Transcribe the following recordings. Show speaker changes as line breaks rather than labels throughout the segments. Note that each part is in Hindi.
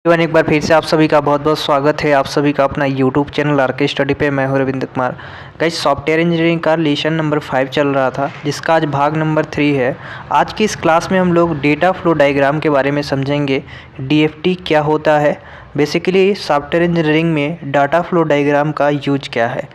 एवं एक बार फिर से आप सभी का बहुत बहुत स्वागत है। आप सभी का अपना यूट्यूब चैनल आर के स्टडी पे। मैं हूं Ravindra Kumar. Guys, software engineering का लेसन नंबर 5 चल रहा था, जिसका आज भाग नंबर 3 है। आज की इस क्लास में हम लोग डेटा फ्लो डायग्राम के बारे में समझेंगे। डीएफडी क्या होता है, बेसिकली सॉफ्टवेयर इंजीनियरिंग में डाटा फ्लो डायग्राम का यूज क्या है,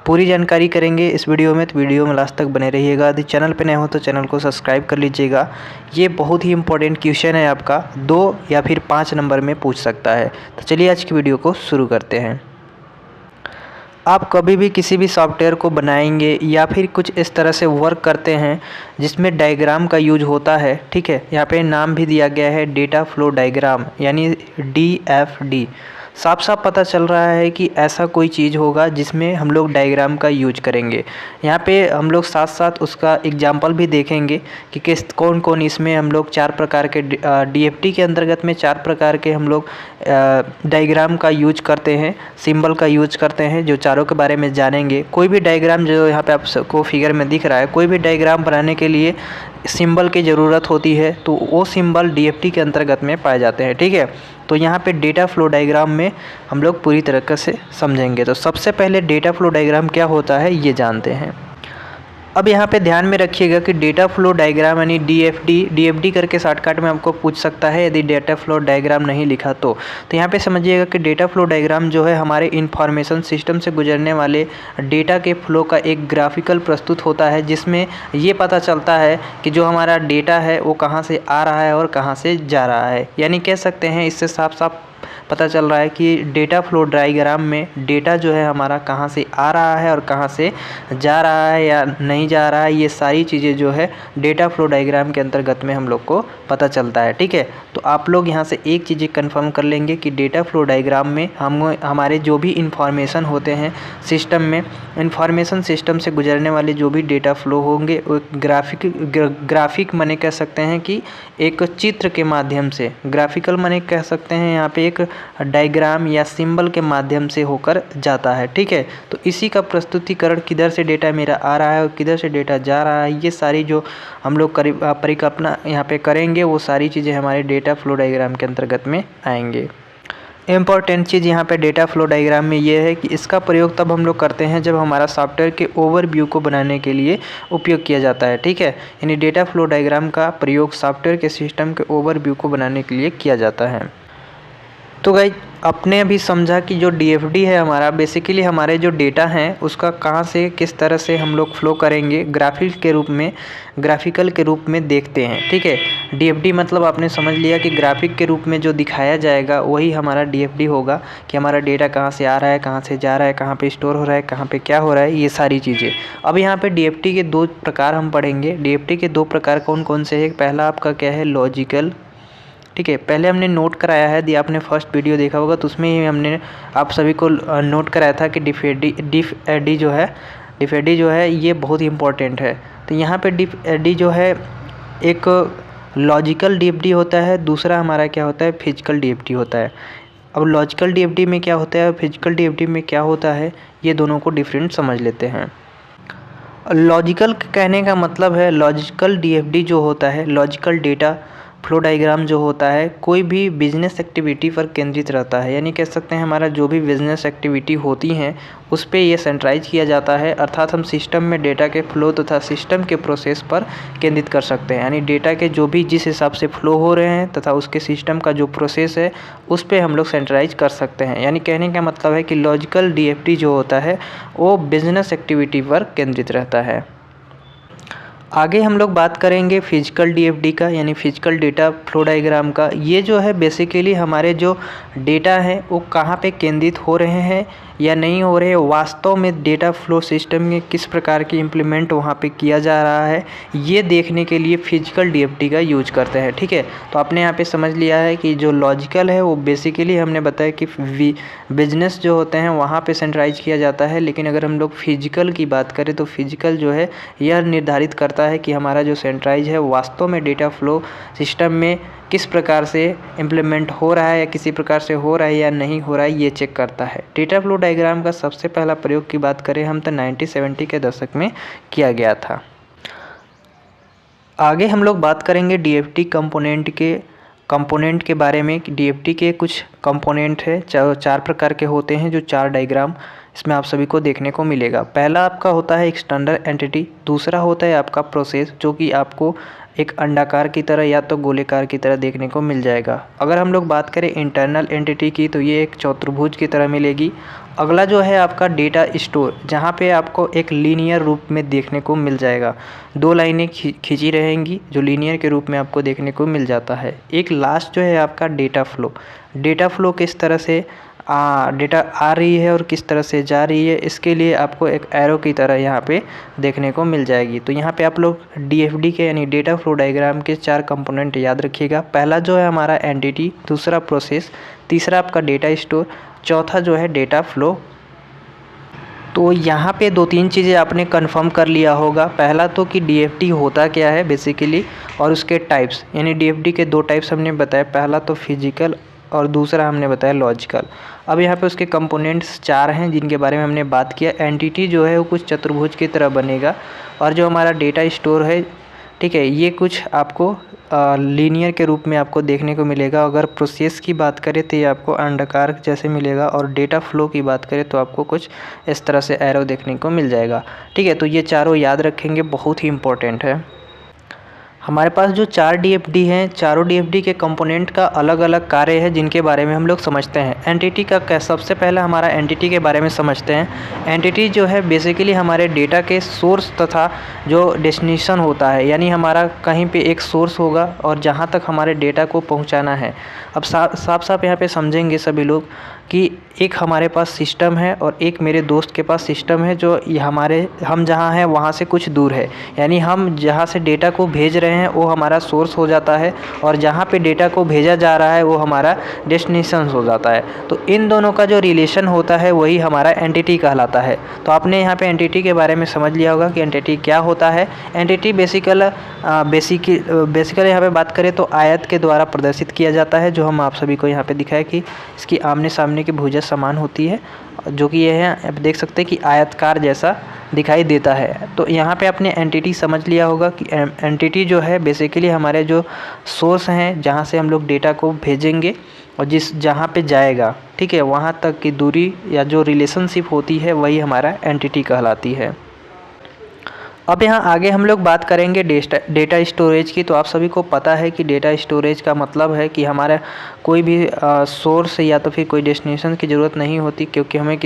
पूरी जानकारी करेंगे इस वीडियो में। तो वीडियो में लास्ट तक बने रहिएगा। यदि चैनल पे नए हो तो चैनल को सब्सक्राइब कर लीजिएगा। ये बहुत ही इंपॉर्टेंट क्वेश्चन है, आपका 2 या फिर 5 नंबर में पूछ सकता है। तो चलिए आज की वीडियो को शुरू करते हैं। आप कभी भी किसी भी सॉफ्टवेयर को बनाएंगे या फिर कुछ इस तरह से वर्क करते हैं जिसमें डायग्राम का यूज होता है, ठीक है। यहाँ पे नाम भी दिया गया है डेटा फ्लो डायग्राम, यानी DFD। साफ साफ पता चल रहा है कि ऐसा कोई चीज़ होगा जिसमें हम लोग डायग्राम का यूज करेंगे। यहाँ पे हम लोग साथ साथ उसका एग्जाम्पल भी देखेंगे कि कौन कौन इसमें हम लोग 4 प्रकार के DFD के अंतर्गत में 4 प्रकार के हम लोग डायग्राम का यूज करते हैं, सिंबल का यूज करते हैं, जो चारों के बारे में जानेंगे। कोई भी डायग्राम जो यहाँ पे आपको फिगर में दिख रहा है, कोई भी डायग्राम बनाने के लिए सिंबल की ज़रूरत होती है, तो वो सिंबल DFD के अंतर्गत में पाए जाते हैं, ठीक है। तो यहाँ पे डेटा फ्लो डायग्राम में हम लोग पूरी तरीके से समझेंगे। तो सबसे पहले डेटा फ्लो डायग्राम क्या होता है ये जानते हैं। अब यहाँ पे ध्यान में रखिएगा कि डेटा फ्लो डायग्राम यानी DFD करके शॉर्टकट में आपको पूछ सकता है यदि डेटा फ्लो डायग्राम नहीं लिखा तो। यहाँ पे समझिएगा कि डेटा फ्लो डायग्राम जो है हमारे इंफॉर्मेशन सिस्टम से गुजरने वाले डेटा के फ्लो का एक ग्राफिकल प्रस्तुत होता है, जिसमें ये पता चलता है कि जो हमारा डेटा है वो कहाँ से आ रहा है और कहाँ से जा रहा है। यानी कह सकते हैं, इससे साफ साफ पता चल रहा है कि डेटा फ्लो डायग्राम में डेटा जो है हमारा कहाँ से आ रहा है और कहाँ से जा रहा है या नहीं जा रहा है। ये सारी चीज़ें जो है डेटा फ्लो डायग्राम के अंतर्गत में हम लोग को पता चलता है, ठीक है। तो आप लोग यहाँ से एक चीज़ें कंफर्म कर लेंगे कि डेटा फ्लो डायग्राम में हमारे जो भी इंफॉर्मेशन होते हैं सिस्टम में, इंफॉर्मेशन सिस्टम से गुजरने वाले जो भी डेटा फ्लो होंगे वो ग्राफिक मने कह सकते हैं कि एक चित्र के माध्यम से, ग्राफिकल मने कह सकते हैं यहाँ पे एक डायग्राम या सिंबल के माध्यम से होकर जाता है, ठीक है। तो इसी का प्रस्तुतिकरण किधर से डेटा मेरा आ रहा है और किधर से डेटा जा रहा है, ये सारी जो हम लोग परिकल्पना यहाँ पे करेंगे, वो सारी चीज़ें हमारे डेटा फ्लो डायग्राम के अंतर्गत में आएंगे। इम्पॉर्टेंट चीज़ यहाँ पे डेटा फ्लो डायग्राम में ये है कि इसका प्रयोग तब हम लोग करते हैं जब हमारा सॉफ्टवेयर के ओवरव्यू को बनाने के लिए उपयोग किया जाता है, ठीक है। यानी डेटा फ्लो डायग्राम का प्रयोग सॉफ्टवेयर के सिस्टम के ओवरव्यू को बनाने के लिए किया जाता है। तो गाइस, आपने अभी समझा कि जो DFD है हमारा, बेसिकली हमारे जो डेटा हैं उसका कहाँ से किस तरह से हम लोग फ्लो करेंगे, ग्राफिकल के रूप में देखते हैं, ठीक है। DFD मतलब आपने समझ लिया कि ग्राफिक के रूप में जो दिखाया जाएगा वही हमारा DFD होगा, कि हमारा डेटा कहाँ से आ रहा है, कहाँ से जा रहा है, कहाँ पे स्टोर हो रहा है, कहाँ पे क्या हो रहा है, ये सारी चीज़ें। अब यहाँ पे DFD के 2 प्रकार हम पढ़ेंगे। DFD के 2 प्रकार कौन कौन से हैं? पहला आपका क्या है, लॉजिकल, ठीक है। पहले हमने नोट कराया है, यदि आपने फर्स्ट वीडियो देखा होगा तो उसमें ही हमने आप सभी को नोट कराया था कि DFD जो है ये बहुत ही इम्पोर्टेंट है। तो यहाँ पे DFD जो है एक लॉजिकल DFD होता है, दूसरा हमारा क्या होता है, फिजिकल DFD होता है। अब लॉजिकल DFD में क्या होता है और फिजिकल DFD में क्या होता है, ये दोनों को डिफरेंट समझ लेते हैं। लॉजिकल कहने का मतलब है, लॉजिकल DFD जो होता है, लॉजिकल डेटा फ्लो डायग्राम जो होता है, कोई भी बिजनेस एक्टिविटी पर केंद्रित रहता है। यानी कह सकते हैं हमारा जो भी बिजनेस एक्टिविटी होती हैं उस पे ये सेंट्राइज किया जाता है, अर्थात हम सिस्टम में डेटा के फ्लो तथा सिस्टम के प्रोसेस पर केंद्रित कर सकते हैं। यानी डेटा के जो भी जिस हिसाब से फ्लो हो रहे हैं तथा उसके सिस्टम का जो प्रोसेस है उस पर हम लोग सेंट्राइज कर सकते हैं। यानी कहने का मतलब है कि लॉजिकल DFD जो होता है वो बिजनेस एक्टिविटी पर केंद्रित रहता है। आगे हम लोग बात करेंगे फिजिकल DFD का, यानी फिजिकल डेटा फ्लो डायग्राम का। ये जो है बेसिकली हमारे जो डेटा है वो कहाँ पे केंद्रित हो रहे हैं या नहीं हो रहे, वास्तव में डेटा फ्लो सिस्टम में किस प्रकार की इम्प्लीमेंट वहाँ पे किया जा रहा है, ये देखने के लिए फिजिकल DFD का यूज करते हैं, ठीक है। तो आपने यहाँ पे समझ लिया है कि जो लॉजिकल है वो बेसिकली हमने बताया कि बिजनेस जो होते हैं वहाँ पे सेंट्राइज किया जाता है, लेकिन अगर हम लोग फिजिकल की बात करें तो फिजिकल जो है यह निर्धारित करता है कि हमारा जो सेंट्राइज है वास्तव में डेटा फ्लो सिस्टम में किस प्रकार से इम्प्लीमेंट हो रहा है या किसी प्रकार से हो रहा है या नहीं हो रहा है, ये चेक करता है। डेटा फ्लो डायग्राम का सबसे पहला प्रयोग की बात करें हम तो 1970 के दशक में किया गया था। आगे हम लोग बात करेंगे DFD कंपोनेंट के कंपोनेंट के बारे में। डीएफडी के कुछ कंपोनेंट है, चार प्रकार के होते हैं, जो 4 डायग्राम इसमें आप सभी को देखने को मिलेगा। पहला आपका होता है एक्सटर्नल एंटिटी, दूसरा होता है आपका प्रोसेस, जो कि आपको एक अंडाकार की तरह या तो गोलेकार की तरह देखने को मिल जाएगा। अगर हम लोग बात करें इंटरनल एंटिटी की, तो ये एक चतुर्भुज की तरह मिलेगी। अगला जो है आपका डेटा स्टोर, जहाँ पे आपको एक लीनियर रूप में देखने को मिल जाएगा, 2 लाइनें खींची रहेंगी जो लीनियर के रूप में आपको देखने को मिल जाता है। एक लास्ट जो है आपका डेटा फ्लो, डेटा फ्लो किस तरह से डेटा आ रही है और किस तरह से जा रही है, इसके लिए आपको एक एरो की तरह यहाँ पे देखने को मिल जाएगी। तो यहाँ पे आप लोग डीएफडी के यानी डेटा फ्लो डायग्राम के 4 कंपोनेंट याद रखिएगा। पहला जो है हमारा एंटिटी, दूसरा प्रोसेस, तीसरा आपका डेटा स्टोर, चौथा जो है डेटा फ्लो। तो यहाँ पे 2-3 चीज़ें आपने कंफर्म कर लिया होगा। पहला तो कि डीएफडी होता क्या है बेसिकली, और उसके टाइप्स, यानी डीएफडी के 2 टाइप्स हमने बताए, पहला तो फिजिकल और दूसरा हमने बताया लॉजिकल। अब यहाँ पे उसके कंपोनेंट्स 4 हैं जिनके बारे में हमने बात किया। एंटिटी जो है वो कुछ चतुर्भुज की तरह बनेगा, और जो हमारा डेटा स्टोर है, ठीक है, ये कुछ आपको लीनियर के रूप में आपको देखने को मिलेगा। अगर प्रोसेस की बात करें तो ये आपको अंडाकार जैसे मिलेगा, और डेटा फ्लो की बात करें तो आपको कुछ इस तरह से एरो देखने को मिल जाएगा। ठीक है, तो ये चारों याद रखेंगे, बहुत ही इम्पोर्टेंट है। हमारे पास जो 4 डीएफडी हैं, चारों डीएफडी के कंपोनेंट का अलग अलग कार्य है जिनके बारे में हम लोग समझते हैं। एंटिटी का क्या, सबसे पहले हमारा एंटिटी के बारे में समझते हैं। एंटिटी जो है बेसिकली हमारे डेटा के सोर्स तथा जो डेस्टिनेशन होता है, यानी हमारा कहीं पे एक सोर्स होगा और जहाँ तक हमारे डेटा को पहुँचाना है। अब साफ यहाँ पे समझेंगे सभी लोग कि एक हमारे पास सिस्टम है और एक मेरे दोस्त के पास सिस्टम है, जो हम जहाँ हैं वहाँ से कुछ दूर है। यानी हम जहाँ से डेटा को भेज रहे हैं वो हमारा सोर्स हो जाता है, और जहाँ पे डेटा को भेजा जा रहा है वो हमारा डेस्टिनेशन हो जाता है। तो इन दोनों का जो रिलेशन होता है वही हमारा एंटिटी कहलाता है। तो आपने यहाँ पे एंटिटी के बारे में समझ लिया होगा कि एंटिटी क्या होता है। एंटिटी बेसिकली यहाँ पे बात करें तो आयत के द्वारा प्रदर्शित किया जाता है, जो हम आप सभी को यहाँ पे दिखाए कि इसकी आमने सामने की भुजा समान होती है, जो कि यह है, आप देख सकते हैं कि आयतकार जैसा दिखाई देता है। तो यहाँ पे आपने एंटिटी समझ लिया होगा कि एंटिटी जो है बेसिकली हमारे जो सोर्स हैं, जहाँ से हम लोग डेटा को भेजेंगे और जहाँ पे जाएगा, ठीक है, वहाँ तक की दूरी या जो रिलेशनशिप होती है वही हमारा एंटिटी कहलाती है। अब यहाँ आगे हम लोग बात करेंगे डेटा स्टोरेज की। तो आप सभी को पता है कि डेटा स्टोरेज का मतलब है कि हमारा कोई भी सोर्स या तो फिर कोई डेस्टिनेशन की ज़रूरत नहीं होती, क्योंकि हमें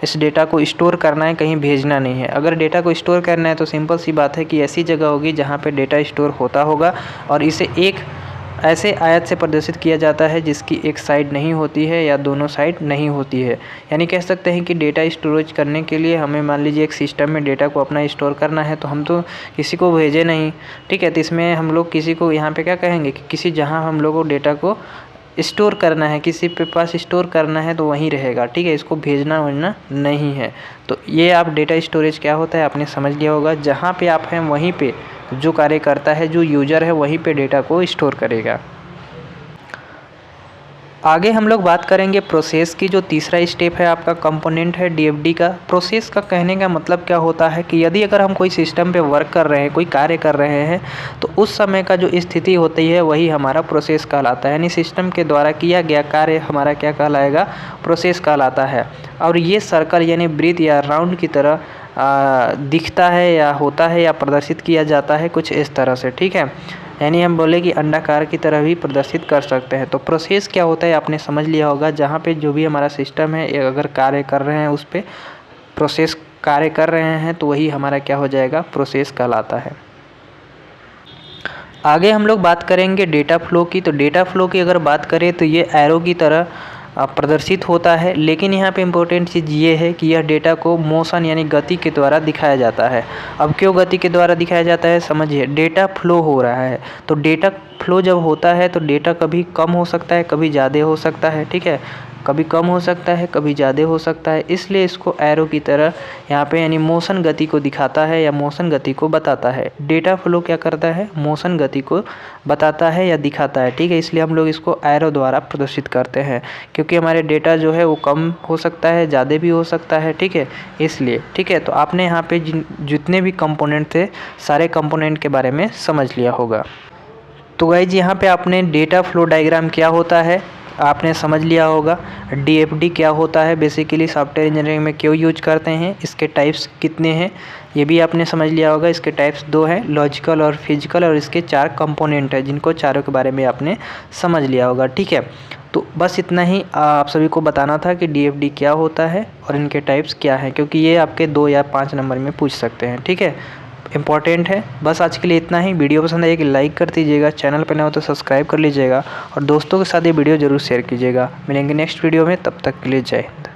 इस डेटा को स्टोर करना है, कहीं भेजना नहीं है। अगर डेटा को स्टोर करना है तो सिंपल सी बात है कि ऐसी जगह होगी जहाँ पे डेटा स्टोर होता होगा, और इसे एक ऐसे आयत से प्रदर्शित किया जाता है जिसकी एक साइड नहीं होती है या दोनों साइड नहीं होती है। यानी कह सकते हैं कि डेटा स्टोरेज करने के लिए हमें मान लीजिए एक सिस्टम में डेटा को अपना स्टोर करना है, तो हम तो किसी को भेजे नहीं, ठीक है, तो इसमें हम लोग किसी को यहाँ पे क्या कहेंगे कि किसी जहाँ हम लोग को डेटा को स्टोर करना है, किसी पे पास स्टोर करना है तो वहीं रहेगा, ठीक है, इसको भेजना नहीं है। तो ये आप डेटा स्टोरेज क्या होता है आपने समझ लिया होगा। जहाँ पे आप हैं वहीं पे जो कार्य करता है, जो यूज़र है, वहीं पे डेटा को स्टोर करेगा। आगे हम लोग बात करेंगे प्रोसेस की। जो तीसरा स्टेप है आपका कंपोनेंट है डीएफडी का। प्रोसेस का कहने का मतलब क्या होता है कि यदि अगर हम कोई सिस्टम पे वर्क कर रहे हैं, कोई कार्य कर रहे हैं, तो उस समय का जो स्थिति होती है वही हमारा प्रोसेस कहलाता है। यानी सिस्टम के द्वारा किया गया कार्य हमारा क्या कहलाएगा, प्रोसेस कहलाता है। और ये सर्कल यानी वृत्त या राउंड की तरह दिखता है या होता है या प्रदर्शित किया जाता है कुछ इस तरह से, ठीक है। यानी हम बोले कि अंडाकार की तरह भी प्रदर्शित कर सकते हैं। तो प्रोसेस क्या होता है आपने समझ लिया होगा। जहाँ पे जो भी हमारा सिस्टम है अगर कार्य कर रहे हैं उस पर प्रोसेस कार्य कर रहे हैं तो वही हमारा क्या हो जाएगा, प्रोसेस कहलाता है। आगे हम लोग बात करेंगे डेटा फ्लो की। तो डेटा फ्लो की अगर बात करें तो ये एरो की तरह प्रदर्शित होता है, लेकिन यहाँ पे इम्पोर्टेंट चीज़ ये है कि यह डेटा को मोशन यानी गति के द्वारा दिखाया जाता है। अब क्यों गति के द्वारा दिखाया जाता है, समझिए, डेटा फ्लो हो रहा है, तो डेटा फ्लो जब होता है तो डेटा कभी कम हो सकता है, कभी ज़्यादा हो सकता है, ठीक है, कभी कम हो सकता है, कभी ज़्यादा हो सकता है। इसलिए इसको एरो की तरह यहाँ पे यानी मोशन गति को दिखाता है या मोशन गति को बताता है। डेटा फ्लो क्या करता है, मोशन गति को बताता है या दिखाता है, ठीक है। इसलिए हम लोग इसको एरो द्वारा प्रदर्शित करते हैं, क्योंकि हमारे डेटा जो है वो कम हो सकता है, ज़्यादा भी हो सकता है, ठीक है, इसलिए, ठीक है। तो आपने यहाँ पे जितने भी कंपोनेंट थे सारे कंपोनेंट के बारे में समझ लिया होगा। तो गाइज यहाँ पे आपने डेटा फ्लो डायग्राम क्या होता है आपने समझ लिया होगा। डीएफडी क्या होता है, बेसिकली सॉफ्टवेयर इंजीनियरिंग में क्यों यूज करते हैं, इसके टाइप्स कितने हैं ये भी आपने समझ लिया होगा। इसके टाइप्स 2 हैं, लॉजिकल और फिजिकल, और इसके 4 कंपोनेंट हैं जिनको चारों के बारे में आपने समझ लिया होगा। ठीक है, तो बस इतना ही आप सभी को बताना था कि डीएफडी क्या होता है और इनके टाइप्स क्या हैं, क्योंकि ये आपके 2 या 5 नंबर में पूछ सकते हैं। ठीक है, इम्पॉर्टेंट है। बस आज के लिए इतना ही। वीडियो पसंद आए कि लाइक कर दीजिएगा, चैनल पर नए हो तो सब्सक्राइब कर लीजिएगा और दोस्तों के साथ ये वीडियो ज़रूर शेयर कीजिएगा। मिलेंगे नेक्स्ट वीडियो में, तब तक के लिए जय हिंद।